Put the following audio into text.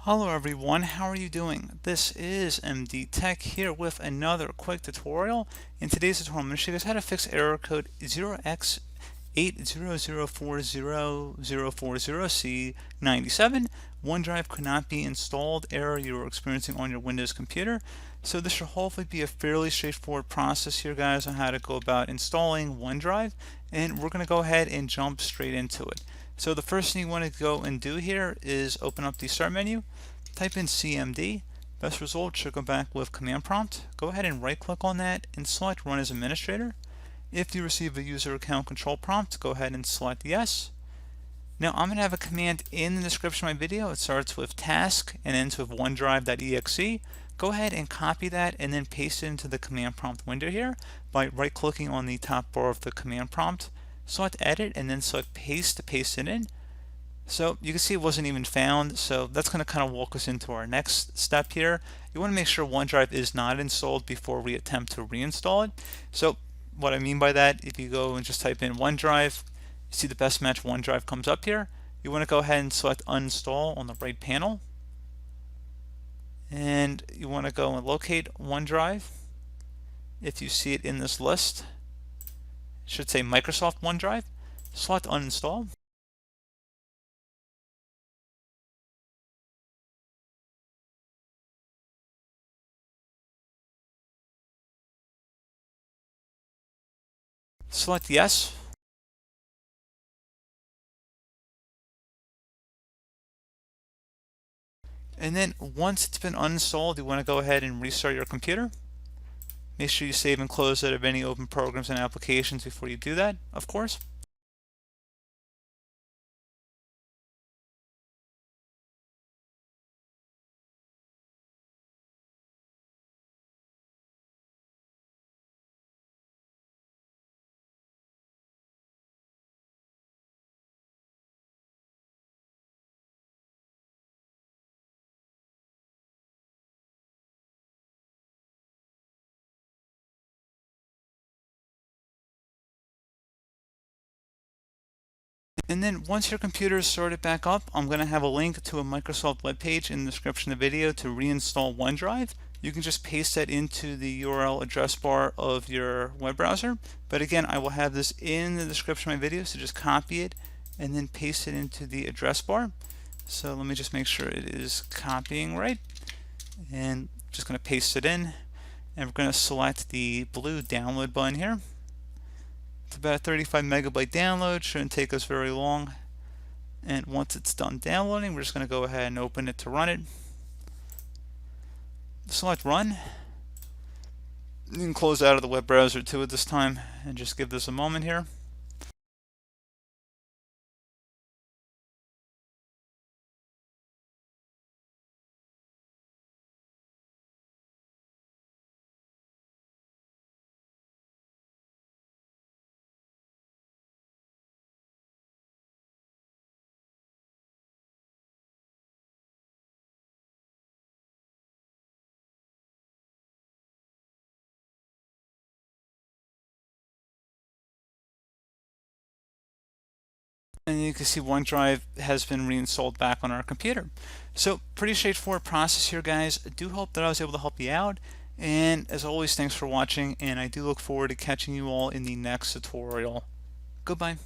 Hello everyone, how are you doing? This is MD Tech here with another quick tutorial. In today's tutorial, I'm going to show you guys how to fix error code 0x80040c97 OneDrive could not be installed error you were experiencing on your Windows computer. So this should hopefully be a fairly straightforward process here, guys, on how to go about installing OneDrive, and we're going to go ahead and jump straight into it. So the first thing you want to go and do here is open up the start menu, type in CMD. Best result should go back with command prompt. Go ahead and right click on that and select run as administrator. If you receive a user account control prompt, go ahead and select yes. Now I'm going to have a command in the description of my video. It starts with task and ends with OneDrive.exe. Go ahead and copy that and then paste it into the command prompt window here by right clicking on the top bar of the command prompt. Select edit and then select paste to paste it in. So you can see it wasn't even found, so that's going to kind of walk us into our next step here. You want to make sure OneDrive is not installed before we attempt to reinstall it. So what I mean by that, if you go and just type in OneDrive, you see the best match OneDrive comes up here. You want to go ahead and select uninstall on the right panel. And you want to go and locate OneDrive. If you see it in this list, it should say Microsoft OneDrive. Select uninstall. Select yes. And then once it's been uninstalled, you want to go ahead and restart your computer. Make sure you save and close out of any open programs and applications before you do that, of course. And then once your computer is started back up, I'm going to have a link to a Microsoft web page in the description of the video to reinstall OneDrive. You can just paste that into the URL address bar of your web browser. But again, I will have this in the description of my video, so just copy it and then paste it into the address bar. So let me just make sure it is copying right. And just going to paste it in. And we're going to select the blue download button here. It's about a 35 megabyte download, shouldn't take us very long. And once it's done downloading, we're just going to go ahead and open it to run it. Select run. You can close out of the web browser too at this time and just give this a moment here. And you can see OneDrive has been reinstalled back on our computer. So pretty straightforward process here, guys. I do hope that I was able to help you out. And as always, thanks for watching, and I do look forward to catching you all in the next tutorial. Goodbye.